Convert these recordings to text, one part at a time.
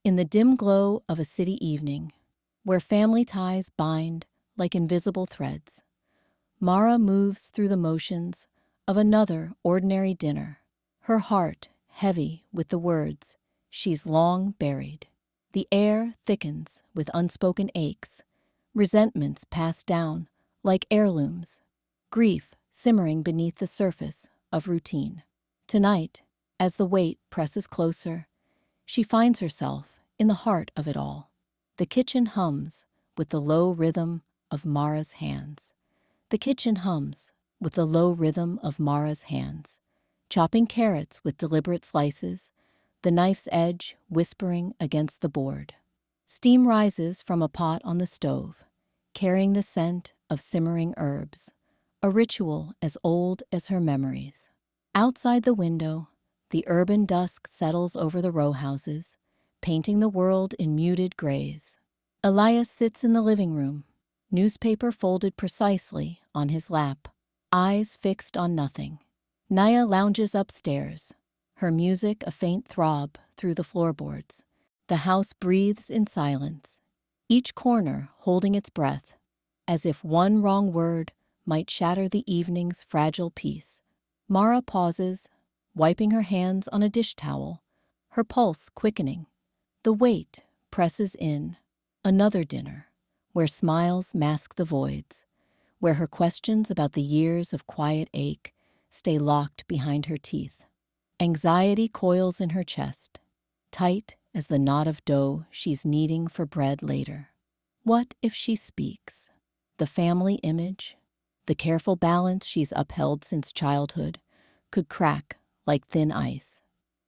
In the dim glow of a city evening, where family ties bind like invisible threads, Mara moves through the motions of another ordinary dinner, her heart heavy with the words she's long buried. The air thickens with unspoken aches, resentments passed down like heirlooms, grief simmering beneath the surface of routine. Tonight, as the weight presses closer, she finds herself in the heart of it all. The kitchen hums with the low rhythm of Mara's hands. The kitchen hums with the low rhythm of Mara's hands, chopping carrots with deliberate slices, the knife's edge whispering against the board. Steam rises from a pot on the stove, carrying the scent of simmering herbs, a ritual as old as her memories. Outside the window, the urban dusk settles over the row houses, painting the world in muted grays. Elias sits in the living room, newspaper folded precisely on his lap, eyes fixed on nothing. Naya lounges upstairs, her music a faint throb through the floorboards. The house breathes in silence, each corner holding its breath, as if one wrong word might shatter the evening's fragile peace. Mara pauses, wiping her hands on a dish towel, her pulse quickening. The weight presses in. Another dinner, where smiles mask the voids, where her questions about the years of quiet ache stay locked behind her teeth. Anxiety coils in her chest, tight as the knot of dough she's kneading for bread later. What if she speaks? The family image, the careful balance she's upheld since childhood, could crack like thin ice.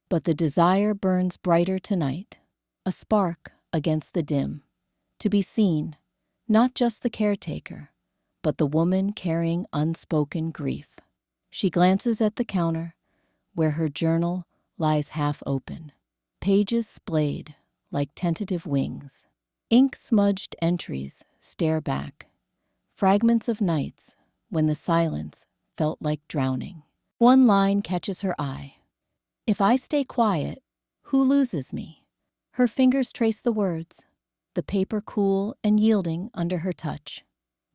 But the desire burns brighter tonight, a spark against the dim, to be seen, not just the caretaker, but the woman carrying unspoken grief. She glances at the counter, where her journal lies half open, pages splayed like tentative wings. Ink-smudged entries stare back, fragments of nights when the silence felt like drowning. One line catches her eye. "If I stay quiet, who loses me?" Her fingers trace the words, the paper cool and yielding under her touch.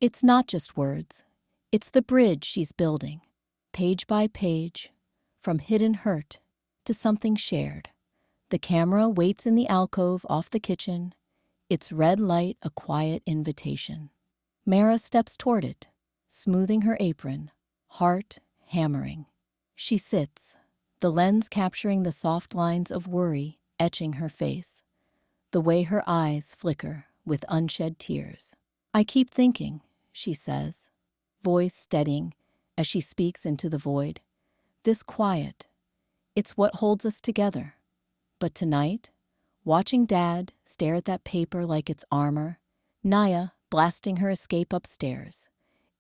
It's not just words, it's the bridge she's building, page by page, from hidden hurt to something shared. The camera waits in the alcove off the kitchen, its red light a quiet invitation. Mara steps toward it, smoothing her apron, heart hammering. She sits, the lens capturing the soft lines of worry etching her face, the way her eyes flicker with unshed tears. "I keep thinking," she says, voice steadying as she speaks into the void. "This quiet, it's what holds us together. But tonight, watching Dad stare at that paper like it's armor, Naya blasting her escape upstairs,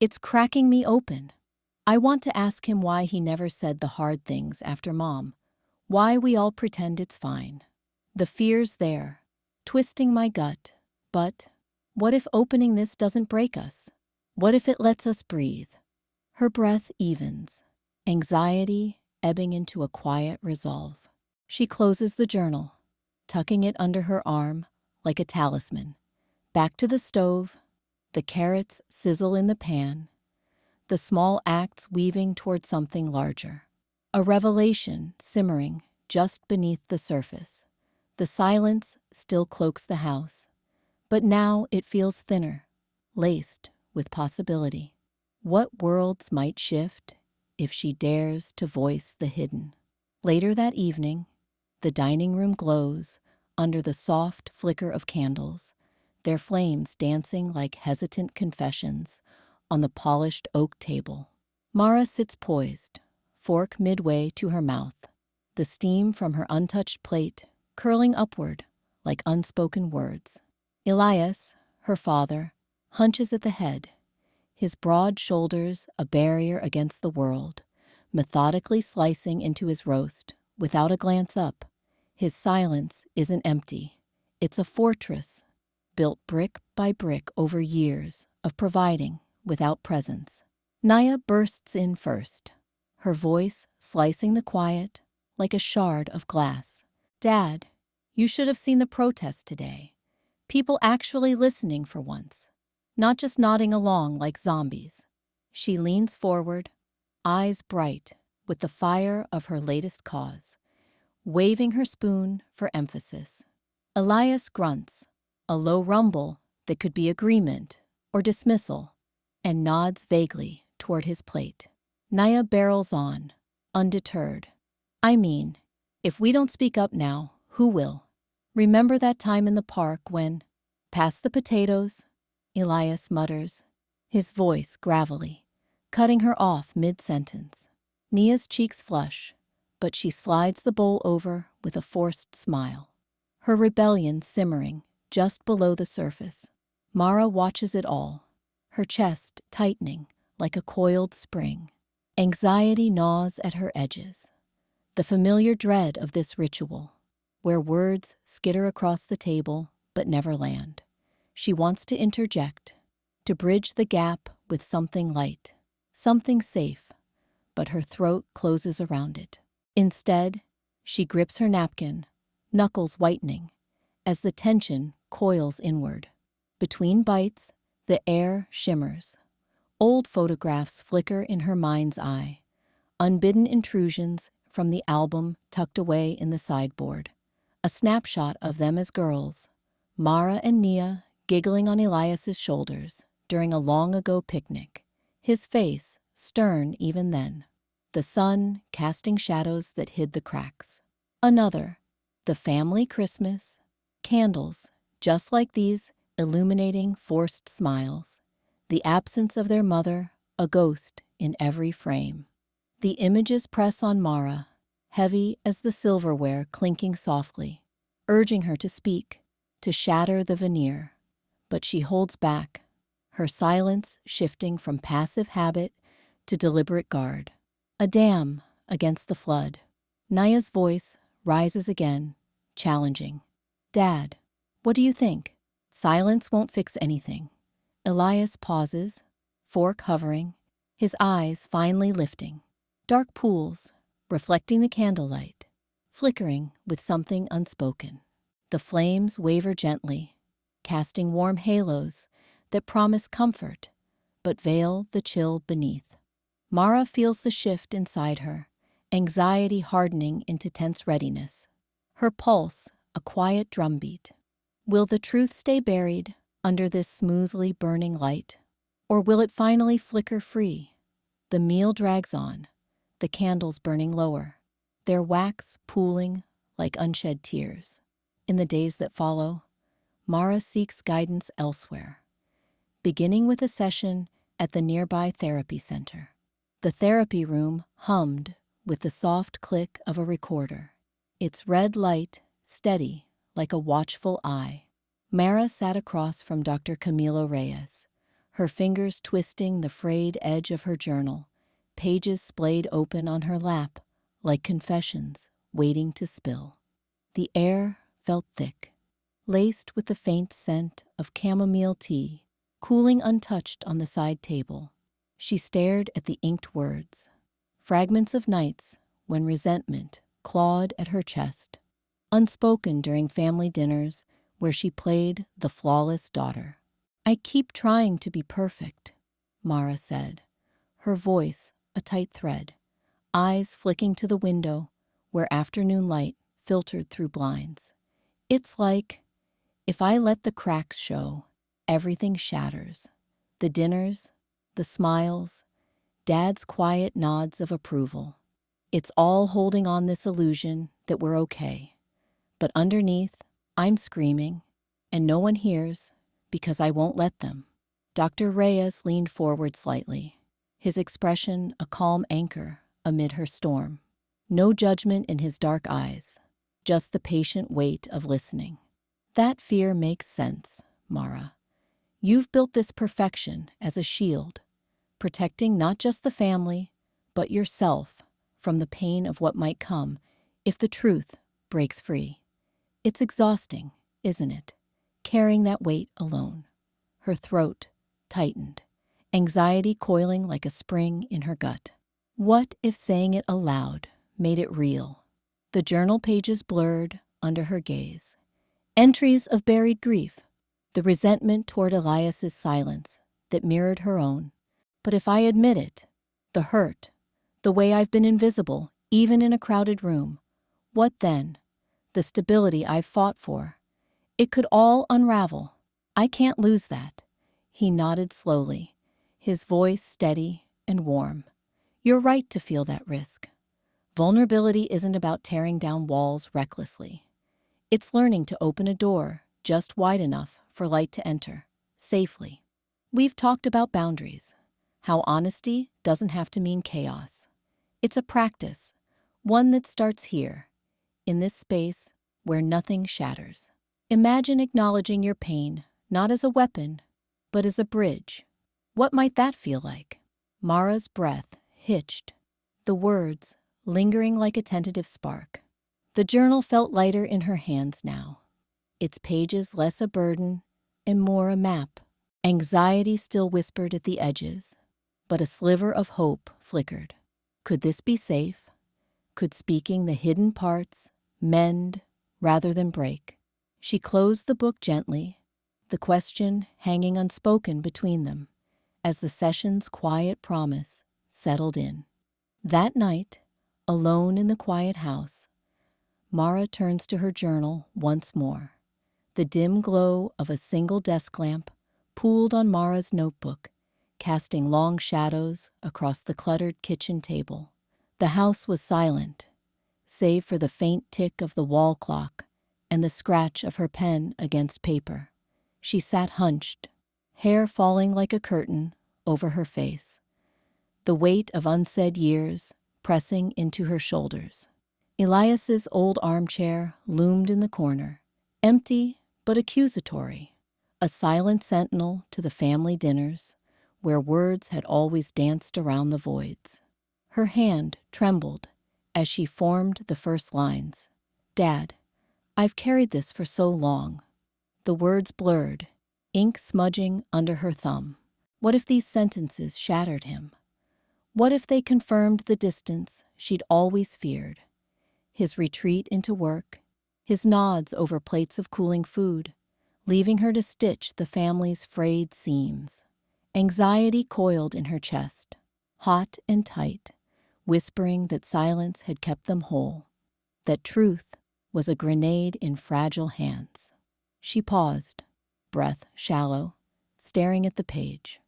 it's cracking me open. I want to ask him why he never said the hard things after Mom, why we all pretend it's fine. The fear's there, twisting my gut, but what if opening this doesn't break us? What if it lets us breathe?" Her breath evens, anxiety ebbing into a quiet resolve. She closes the journal, tucking it under her arm like a talisman. Back to the stove, the carrots sizzle in the pan, the small acts weaving toward something larger. A revelation simmering just beneath the surface. The silence still cloaks the house, but now it feels thinner, laced with possibility. What worlds might shift if she dares to voice the hidden? Later that evening, the dining room glows under the soft flicker of candles, their flames dancing like hesitant confessions on the polished oak table. Mara sits poised, fork midway to her mouth, the steam from her untouched plate curling upward like unspoken words. Elias, her father, hunches at the head, his broad shoulders a barrier against the world, methodically slicing into his roast without a glance up. His silence isn't empty. It's a fortress, built brick by brick over years of providing without presence. Naya bursts in first, her voice slicing the quiet like a shard of glass. "Dad, You should have seen the protest today. People actually listening for once, not just nodding along like zombies. She leans forward, eyes bright with the fire of her latest cause, waving her spoon for emphasis. Elias grunts, a low rumble that could be agreement or dismissal, and nods vaguely toward his plate. Naya barrels on, undeterred. I mean, if we don't speak up now, who will? Remember that time in the park when, "Pass the potatoes," Elias mutters, his voice gravelly, cutting her off mid-sentence. Nia's cheeks flush, but she slides the bowl over with a forced smile, her rebellion simmering just below the surface. Mara watches it all, her chest tightening like a coiled spring. Anxiety gnaws at her edges, the familiar dread of this ritual, where words skitter across the table but never land. She wants to interject, to bridge the gap with something light, something safe, but her throat closes around it. Instead, she grips her napkin, knuckles whitening, as the tension coils inward. Between bites, the air shimmers. Old photographs flicker in her mind's eye, unbidden intrusions from the album tucked away in the sideboard. A snapshot of them as girls, Mara and Nia giggling on Elias's shoulders during a long-ago picnic, his face stern even then, the sun casting shadows that hid the cracks. Another, the family Christmas, candles just like these illuminating forced smiles, the absence of their mother a ghost in every frame. The images press on Mara, heavy as the silverware clinking softly, urging her to speak, to shatter the veneer. But she holds back, her silence shifting from passive habit to deliberate guard. A dam against the flood. Naya's voice rises again, challenging. "Dad, what do you think?" Silence won't fix anything. Elias pauses, fork hovering, his eyes finally lifting. Dark pools, reflecting the candlelight, flickering with something unspoken. The flames waver gently, casting warm halos that promise comfort, but veil the chill beneath. Mara feels the shift inside her, anxiety hardening into tense readiness. Her pulse a quiet drumbeat. Will the truth stay buried under this smoothly burning light? Or will it finally flicker free? The meal drags on, the candles burning lower, their wax pooling like unshed tears. In the days that follow, Mara seeks guidance elsewhere, beginning with a session at the nearby therapy center. The therapy room hummed with the soft click of a recorder, its red light steady like a watchful eye. Mara sat across from Dr. Camilo Reyes, her fingers twisting the frayed edge of her journal, pages splayed open on her lap like confessions waiting to spill. The air felt thick, laced with the faint scent of chamomile tea, cooling untouched on the side table. She stared at the inked words, fragments of nights when resentment clawed at her chest, unspoken during family dinners where she played the flawless daughter. "I keep trying to be perfect," Mara said, her voice a tight thread, eyes flicking to the window where afternoon light filtered through blinds. "It's like, if I let the cracks show, everything shatters. The dinners, the smiles, Dad's quiet nods of approval. It's all holding on this illusion that we're okay. But underneath, I'm screaming, and no one hears because I won't let them." Dr. Reyes leaned forward slightly, his expression a calm anchor amid her storm. No judgment in his dark eyes, just the patient weight of listening. "That fear makes sense, Mara. You've built this perfection as a shield, protecting not just the family, but yourself from the pain of what might come if the truth breaks free. It's exhausting, isn't it, carrying that weight alone?" Her throat tightened, anxiety coiling like a spring in her gut. What if saying it aloud made it real? The journal pages blurred, under her gaze. Entries of buried grief, the resentment toward Elias's silence that mirrored her own. But if I admit it, the hurt, the way I've been invisible, even in a crowded room, what then? The stability I've fought for. It could all unravel. I can't lose that. He nodded slowly, his voice steady and warm. You're right to feel that risk. Vulnerability isn't about tearing down walls recklessly. It's learning to open a door just wide enough for light to enter, safely. We've talked about boundaries, how honesty doesn't have to mean chaos. It's a practice, one that starts here, in this space where nothing shatters. Imagine acknowledging your pain, not as a weapon, but as a bridge. What might that feel like? Mara's breath hitched, the words lingering like a tentative spark. The journal felt lighter in her hands now, its pages less a burden and more a map. Anxiety still whispered at the edges, but a sliver of hope flickered. Could this be safe? Could speaking the hidden parts mend rather than break? She closed the book gently, the question hanging unspoken between them, as the session's quiet promise settled in. That night, alone in the quiet house, Mara turns to her journal once more. The dim glow of a single desk lamp pooled on Mara's notebook, casting long shadows across the cluttered kitchen table. The house was silent, save for the faint tick of the wall clock and the scratch of her pen against paper. She sat hunched, hair falling like a curtain over her face, the weight of unsaid years pressing into her shoulders. Elias's old armchair loomed in the corner, empty but accusatory, a silent sentinel to the family dinners where words had always danced around the voids. Her hand trembled as she formed the first lines. Dad, I've carried this for so long. The words blurred, ink smudging under her thumb. What if these sentences shattered him? What if they confirmed the distance she'd always feared? His retreat into work, his nods over plates of cooling food, leaving her to stitch the family's frayed seams. Anxiety coiled in her chest, hot and tight, whispering that silence had kept them whole, that truth was a grenade in fragile hands. She paused, breath shallow, staring at the page.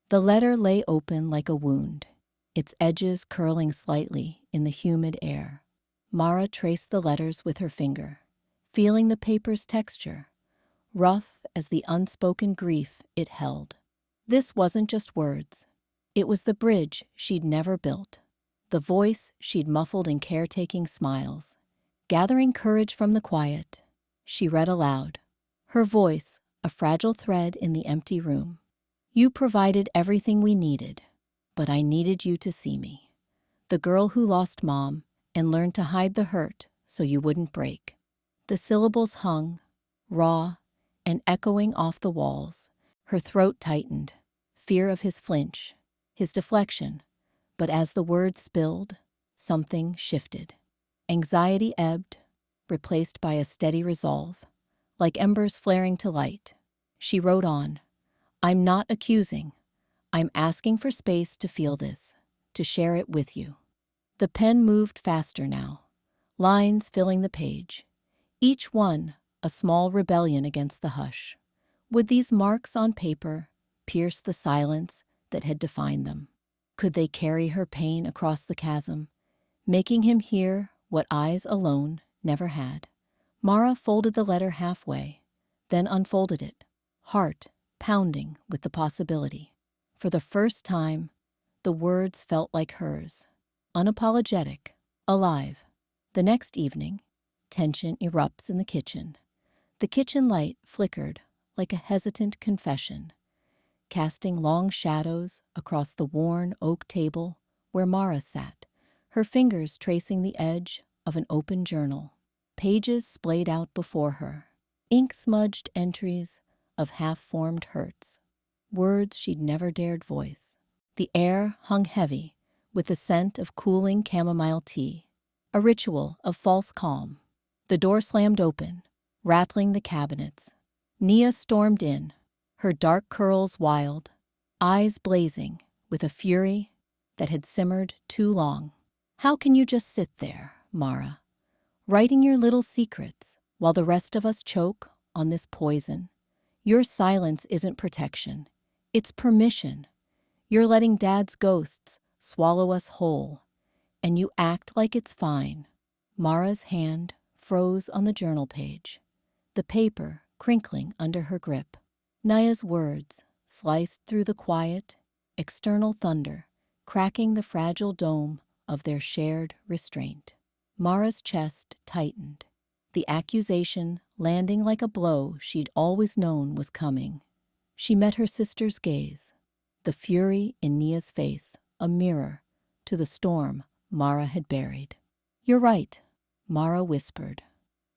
The letter lay open like a wound, its edges curling slightly in the humid air. Mara traced the letters with her finger, feeling the paper's texture, rough as the unspoken grief it held. This wasn't just words. It was the bridge she'd never built, the voice she'd muffled in caretaking smiles. Gathering courage from the quiet, she read aloud, her voice a fragile thread in the empty room. You provided everything we needed, but I needed you to see me. The girl who lost Mom and learned to hide the hurt so you wouldn't break. The syllables hung, raw and echoing off the walls. Her throat tightened, fear of his flinch, his deflection. But as the words spilled, something shifted. Anxiety ebbed, replaced by a steady resolve, like embers flaring to light. She wrote on, I'm not accusing. I'm asking for space to feel this, to share it with you. The pen moved faster now, lines filling the page, each one a small rebellion against the hush. Would these marks on paper pierce the silence that had defined them? Could they carry her pain across the chasm, making him hear what eyes alone never had? Mara folded the letter halfway, then unfolded it, heart pounding with the possibility. For the first time, the words felt like hers, unapologetic, alive. The next evening, tension erupts in the kitchen. The kitchen light flickered like a hesitant confession, casting long shadows across the worn oak table where Mara sat, her fingers tracing the edge of an open journal. Pages splayed out before her, ink-smudged entries of half-formed hurts, words she'd never dared voice. The air hung heavy with the scent of cooling chamomile tea, a ritual of false calm. The door slammed open, rattling the cabinets. Nia stormed in, her dark curls wild, eyes blazing with a fury that had simmered too long. "How can you just sit there, Mara, writing your little secrets while the rest of us choke on this poison? Your silence isn't protection, it's permission. You're letting Dad's ghosts swallow us whole, and you act like it's fine." Mara's hand froze on the journal page, the paper crinkling under her grip. Nia's words sliced through the quiet, external thunder, cracking the fragile dome of their shared restraint. Mara's chest tightened, the accusation landing like a blow she'd always known was coming. She met her sister's gaze, the fury in Nia's face a mirror to the storm Mara had buried. "You're right," Mara whispered,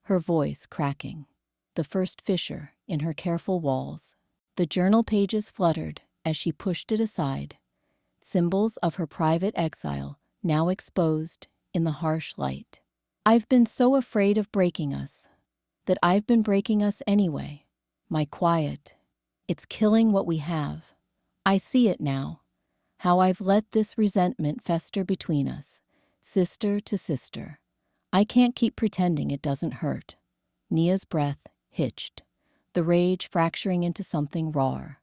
her voice cracking, the first fissure in her careful walls. The journal pages fluttered as she pushed it aside, symbols of her private exile now exposed in the harsh light. "I've been so afraid of breaking us, that I've been breaking us anyway. My quiet, it's killing what we have. I see it now, how I've let this resentment fester between us, sister to sister. I can't keep pretending it doesn't hurt." Nia's breath hitched, the rage fracturing into something raw,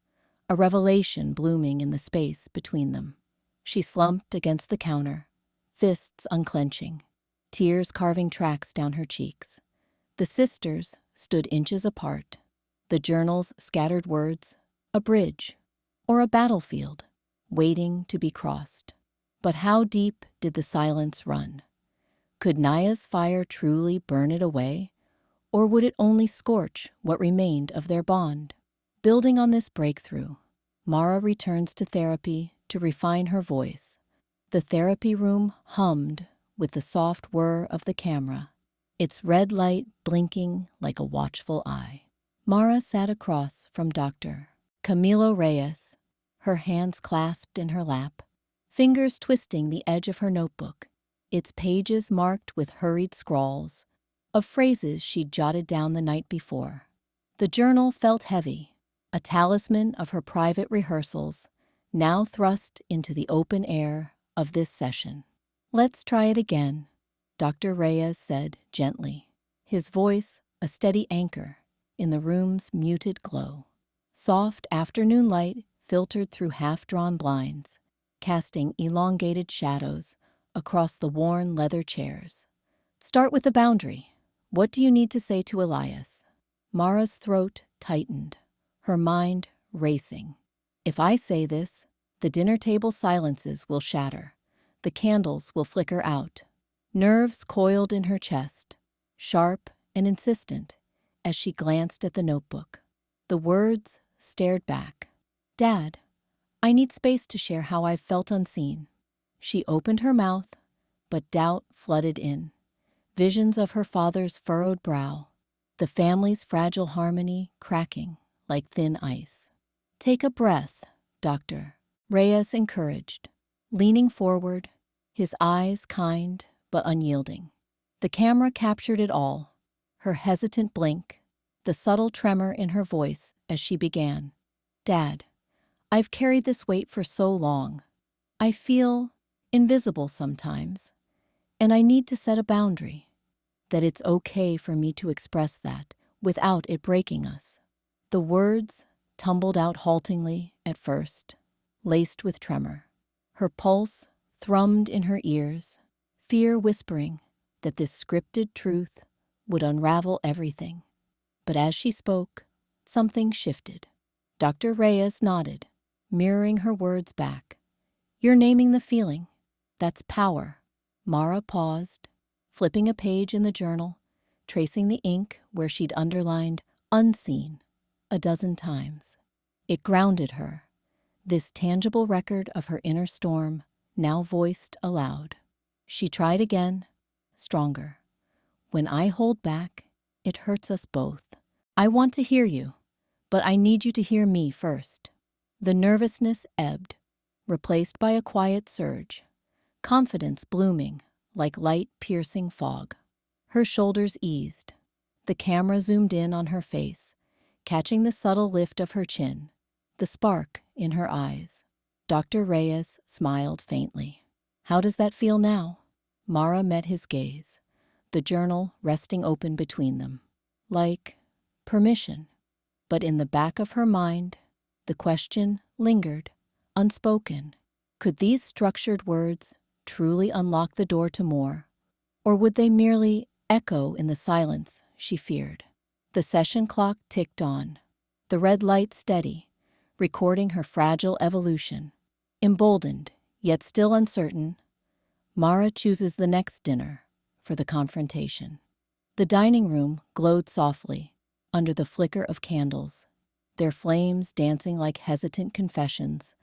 a revelation blooming in the space between them. She slumped against the counter, fists unclenching, tears carving tracks down her cheeks. The sisters stood inches apart, the journal's scattered words, a bridge or a battlefield waiting to be crossed. But how deep did the silence run? Could Nia's fire truly burn it away, or would it only scorch what remained of their bond? Building on this breakthrough, Mara returns to therapy to refine her voice. The therapy room hummed with the soft whir of the camera, its red light blinking like a watchful eye. Mara sat across from Dr. Camilo Reyes, her hands clasped in her lap, fingers twisting the edge of her notebook, its pages marked with hurried scrawls of phrases she'd jotted down the night before. The journal felt heavy, a talisman of her private rehearsals, now thrust into the open air of this session. "Let's try it again," Dr. Reyes said gently, his voice a steady anchor in the room's muted glow. Soft afternoon light filtered through half-drawn blinds, casting elongated shadows across the worn leather chairs. "Start with the boundary. What do you need to say to Elias?" Mara's throat tightened, her mind racing. "If I say this, the dinner table silences will shatter. The candles will flicker out." Nerves coiled in her chest, sharp and insistent, as she glanced at the notebook. The words stared back. "Dad, I need space to share how I've felt unseen." She opened her mouth, but doubt flooded in. Visions of her father's furrowed brow, the family's fragile harmony cracking like thin ice. "Take a breath, Doctor," Reyes encouraged, leaning forward, his eyes kind but unyielding. The camera captured it all, her hesitant blink, the subtle tremor in her voice as she began. "Dad, I've carried this weight for so long. I feel invisible sometimes, and I need to set a boundary, that it's okay for me to express that without it breaking us." The words tumbled out haltingly at first, laced with tremor. Her pulse thrummed in her ears, fear whispering that this scripted truth would unravel everything. But as she spoke, something shifted. Dr. Reyes nodded, mirroring her words back. "You're naming the feeling. That's power." Mara paused, flipping a page in the journal, tracing the ink where she'd underlined "unseen" a dozen times. It grounded her, this tangible record of her inner storm, now voiced aloud. She tried again, stronger. "When I hold back, it hurts us both. I want to hear you, but I need you to hear me first." The nervousness ebbed, replaced by a quiet surge, confidence blooming like light-piercing fog. Her shoulders eased. The camera zoomed in on her face, catching the subtle lift of her chin, the spark in her eyes. Dr. Reyes smiled faintly. "How does that feel now?" Mara met his gaze, the journal resting open between them. Like permission. But in the back of her mind, the question lingered, unspoken. Could these structured words truly unlock the door to more? Or would they merely echo in the silence she feared? The session clock ticked on, the red light steady, recording her fragile evolution. Emboldened, yet still uncertain, Mara chooses the next dinner for the confrontation. The dining room glowed softly under the flicker of candles, their flames dancing like hesitant confessions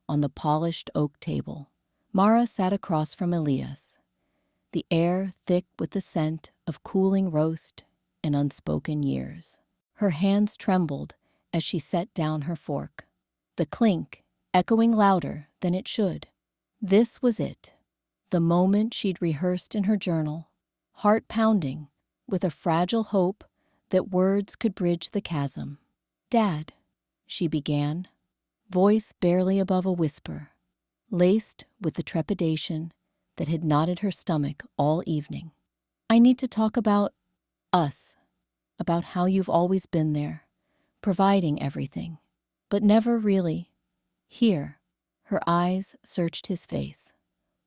on the polished oak table. Mara sat across from Elias, the air thick with the scent of cooling roast and unspoken years. Her hands trembled as she set down her fork, the clink echoing louder than it should. This was it, the moment she'd rehearsed in her journal, heart pounding with a fragile hope that words could bridge the chasm. "Dad," she began, voice barely above a whisper, laced with the trepidation that had knotted her stomach all evening. "I need to talk about us, about how you've always been there, providing everything, but never really here." Her eyes searched his face,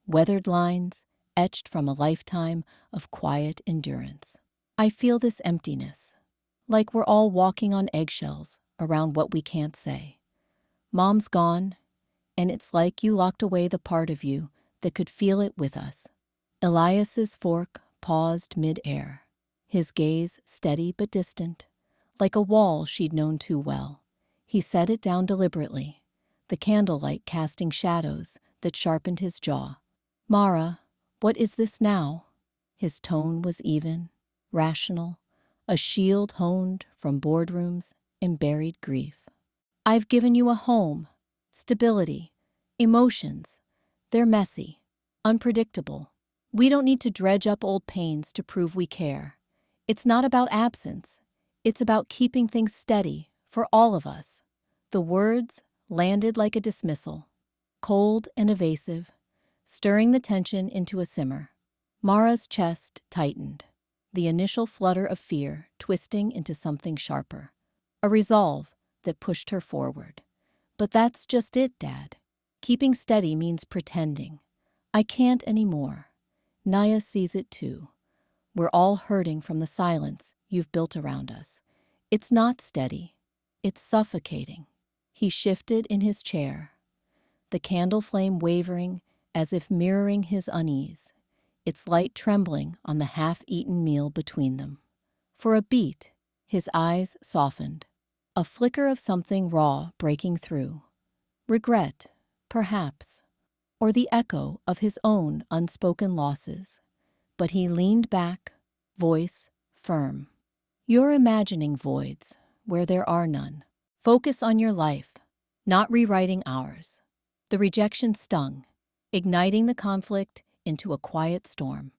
weathered lines etched from a lifetime of quiet endurance. "I feel this emptiness, like we're all walking on eggshells around what we can't say. Mom's gone, and it's like you locked away the part of you that could feel it with us." Elias's fork paused mid-air, his gaze steady but distant, like a wall she'd known too well. He set it down deliberately, the candlelight casting shadows that sharpened his jaw. "Mara, what is this now?" His tone was even, rational, a shield honed from boardrooms and buried grief. "I've given you a home, stability, emotions. They're messy, unpredictable. We don't need to dredge up old pains to prove we care. It's not about absence. It's about keeping things steady for all of us." The words landed like a dismissal, cold and evasive, stirring the tension into a simmer. Mara's chest tightened, the initial flutter of fear twisting into something sharper, a resolve that pushed her forward. "But that's just it, Dad. Keeping steady means pretending. I can't anymore. Naya sees it too. We're all hurting from the silence you've built around us. It's not steady. It's suffocating." He shifted in his chair, the candle flame wavering as if mirroring his unease, its light trembling on the half-eaten meal between them. For a beat, his eyes softened, a flicker of something raw breaking through. Regret, perhaps, or the echo of his own unspoken losses. But he leaned back, voice firm. "You're imagining voids where there are none. Focus on your life, not rewriting ours." The rejection stung, igniting the conflict into a quiet storm.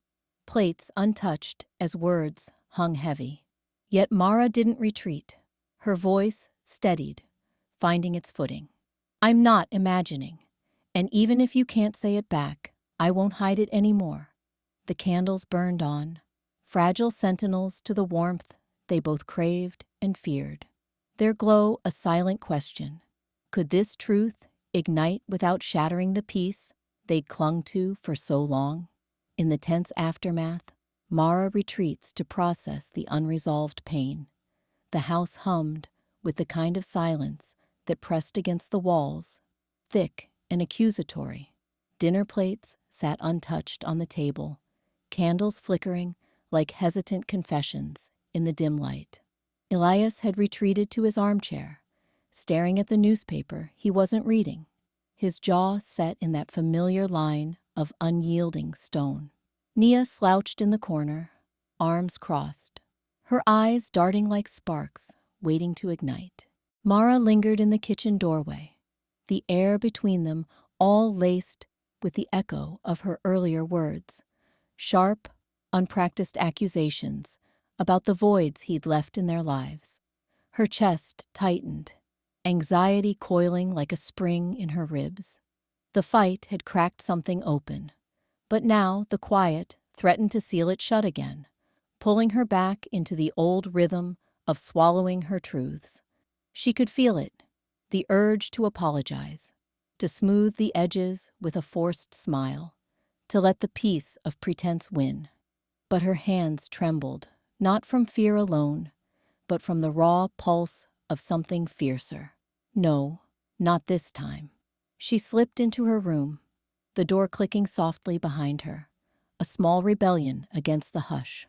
Plates untouched as words hung heavy. Yet Mara didn't retreat. Her voice steadied, finding its footing. "I'm not imagining. And even if you can't say it back, I won't hide it anymore." The candles burned on, fragile sentinels to the warmth they both craved and feared. Their glow a silent question. Could this truth ignite without shattering the peace they'd clung to for so long? In the tense aftermath, Mara retreats to process the unresolved pain. The house hummed with the kind of silence that pressed against the walls, thick and accusatory. Dinner plates sat untouched on the table, candles flickering like hesitant confessions in the dim light. Elias had retreated to his armchair, staring at the newspaper he wasn't reading, his jaw set in that familiar line of unyielding stone. Nia slouched in the corner, arms crossed, her eyes darting like sparks, waiting to ignite. Mara lingered in the kitchen doorway, the air between them all laced with the echo of her earlier words, sharp, unpracticed accusations about the voids he'd left in their lives. Her chest tightened, anxiety coiling like a spring in her ribs. The fight had cracked something open, but now the quiet threatened to seal it shut again, pulling her back into the old rhythm of swallowing her truths. She could feel it, the urge to apologize, to smooth the edges with a forced smile, to let the peace of pretense win. But her hands trembled, not from fear alone, but from the raw pulse of something fiercer. No, not this time. She slipped into her room, the door clicking softly behind her, a small rebellion against the hush.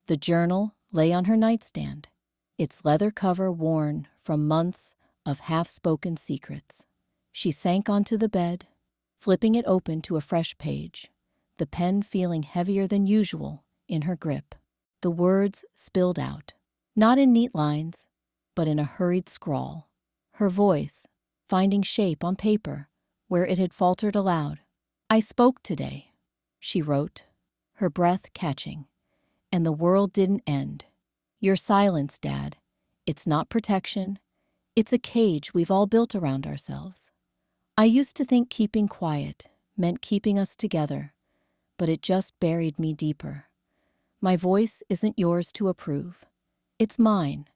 The journal lay on her nightstand, its leather cover worn from months of half-spoken secrets. She sank onto the bed, flipping it open to a fresh page, the pen feeling heavier than usual in her grip. The words spilled out, not in neat lines, but in a hurried scrawl. Her voice, finding shape on paper where it had faltered aloud. "I spoke today," she wrote, her breath catching. "And the world didn't end. Your silence, Dad. It's not protection. It's a cage we've all built around ourselves. I used to think keeping quiet meant keeping us together, but it just buried me deeper. My voice isn't yours to approve. It's mine.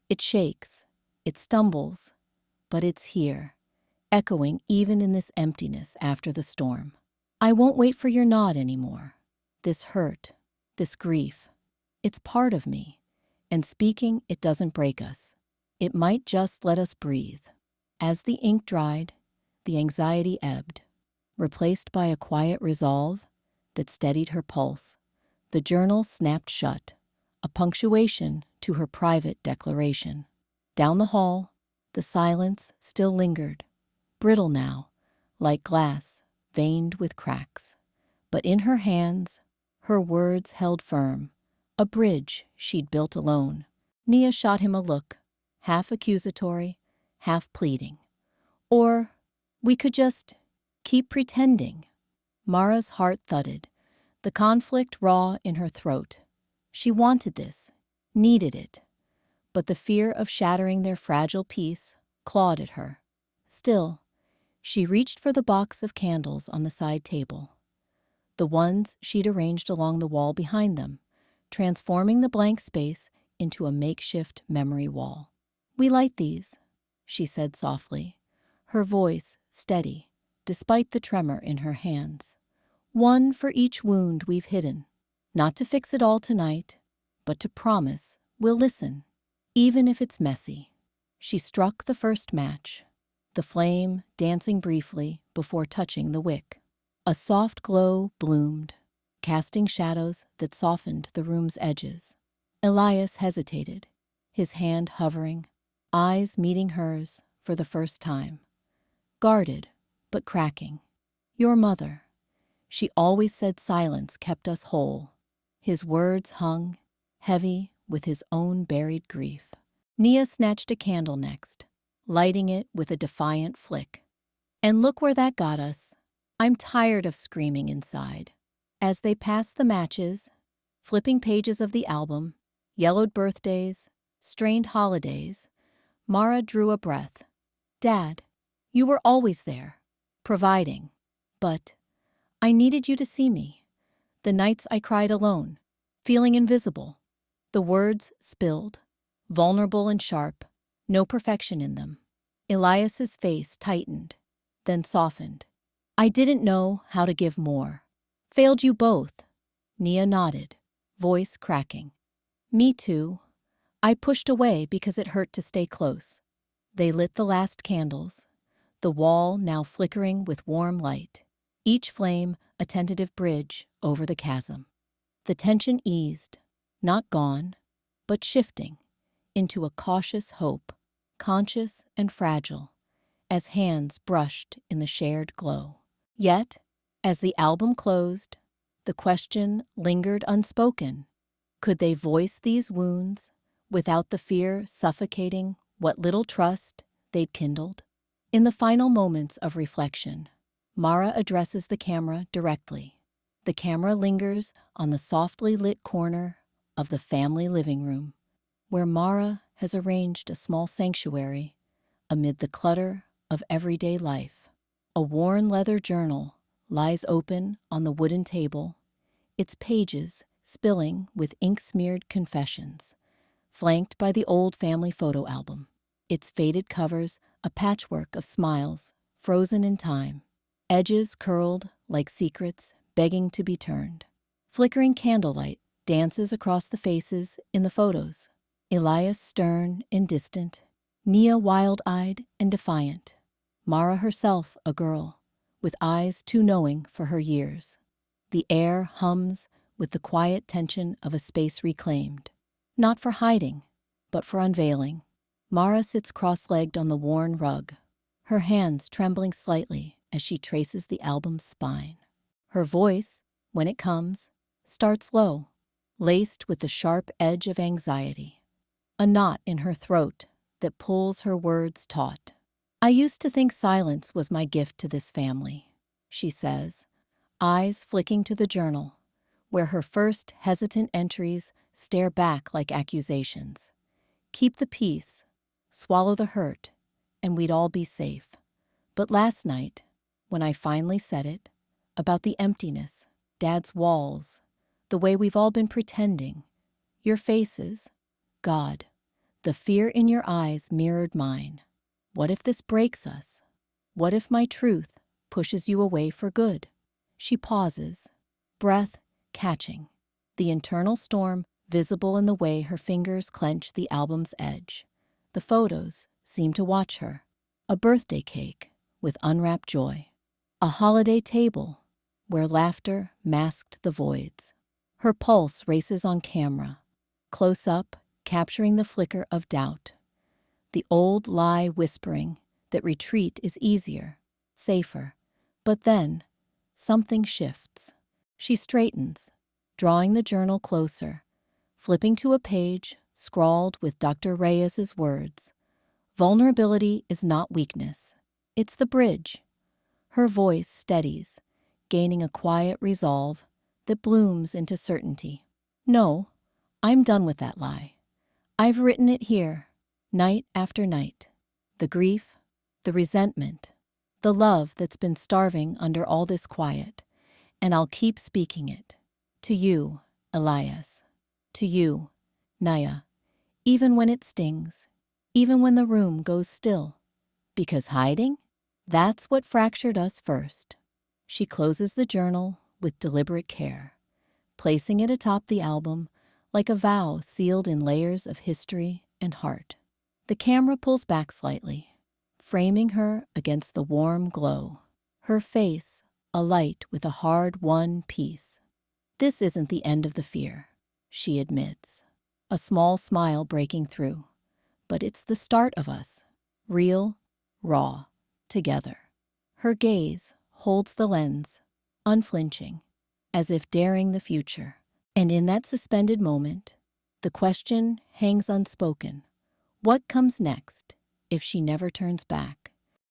It shakes. It stumbles. But it's here, echoing even in this emptiness after the storm. I won't wait for your nod anymore. This hurt, this grief, it's part of me, and speaking it doesn't break us. It might just let us breathe." As the ink dried, the anxiety ebbed, replaced by a quiet resolve that steadied her pulse. The journal snapped shut, a punctuation to her private declaration. Down the hall, the silence still lingered, brittle now, like glass veined with cracks. But in her hands, her words held firm, a bridge she'd built alone. Nia shot him a look, half accusatory, half pleading. "Or we could just keep pretending." Mara's heart thudded, the conflict raw in her throat. She wanted this, needed it, but the fear of shattering their fragile peace clawed at her. Still, she reached for the box of candles on the side table, the ones she'd arranged along the wall behind them, transforming the blank space into a makeshift memory wall. "We light these," she said softly, her voice steady, despite the tremor in her hands. "One for each wound we've hidden, not to fix it all tonight, but to promise we'll listen, even if it's messy." She struck the first match, the flame dancing briefly before touching the wick. A soft glow bloomed, casting shadows that softened the room's edges. Elias hesitated, his hand hovering, eyes meeting hers for the first time. Guarded, but cracking. "Your mother. She always said silence kept us whole." His words hung, heavy with his own buried grief. Nia snatched a candle next, lighting it with a defiant flick. "And look where that got us. I'm tired of screaming inside." As they passed the matches, flipping pages of the album, yellowed birthdays, strained holidays, Mara drew a breath. "Dad, you were always there, providing. But I needed you to see me. The nights I cried alone, feeling invisible." The words spilled, vulnerable and sharp, no perfection in them. Elias's face tightened, then softened. "I didn't know how to give more. Failed you both." Nia nodded, voice cracking. "Me too. I pushed away because it hurt to stay close." They lit the last candles, the wall now flickering with warm light, each flame a tentative bridge over the chasm. The tension eased, not gone, but shifting into a cautious hope, conscious and fragile, as hands brushed in the shared glow. Yet, as the album closed, the question lingered unspoken. Could they voice these wounds without the fear suffocating what little trust they'd kindled? In the final moments of reflection, Mara addresses the camera directly. The camera lingers on the softly lit corner of the family living room, where Mara has arranged a small sanctuary amid the clutter of everyday life. A worn leather journal lies open on the wooden table, its pages spilling with ink-smeared confessions, flanked by the old family photo album. Its faded covers a patchwork of smiles frozen in time, edges curled like secrets begging to be turned. Flickering candlelight dances across the faces in the photos. Elias stern and distant, Nia wild-eyed and defiant, Mara herself a girl, with eyes too knowing for her years. The air hums with the quiet tension of a space reclaimed, not for hiding, but for unveiling. Mara sits cross-legged on the worn rug, her hands trembling slightly as she traces the album's spine. Her voice, when it comes, starts low, laced with the sharp edge of anxiety, a knot in her throat that pulls her words taut. I used to think silence was my gift to this family, she says, eyes flicking to the journal, where her first hesitant entries stare back like accusations. Keep the peace, swallow the hurt, and we'd all be safe. But last night, when I finally said it, about the emptiness, Dad's walls, the way we've all been pretending, your faces, God, the fear in your eyes mirrored mine. What if this breaks us? What if my truth pushes you away for good? She pauses, breath catching, the internal storm visible in the way her fingers clench the album's edge. The photos seem to watch her, a birthday cake with unwrapped joy, a holiday table where laughter masked the voids. Her pulse races on camera, close up, capturing the flicker of doubt. The old lie whispering that retreat is easier, safer. But then, something shifts. She straightens, drawing the journal closer, flipping to a page scrawled with Dr. Reyes's words. Vulnerability is not weakness. It's the bridge. Her voice steadies, gaining a quiet resolve that blooms into certainty. No, I'm done with that lie. I've written it here, night after night. The grief, the resentment, the love that's been starving under all this quiet, and I'll keep speaking it. To you, Elias. To you, Naya. Even when it stings, even when the room goes still. Because hiding? That's what fractured us first. She closes the journal with deliberate care, placing it atop the album like a vow sealed in layers of history and heart. The camera pulls back slightly, framing her against the warm glow, her face alight with a hard-won peace. This isn't the end of the fear, she admits, a small smile breaking through. But it's the start of us, real, raw, together. Her gaze holds the lens, unflinching, as if daring the future. And in that suspended moment, the question hangs unspoken. What comes next if she never turns back?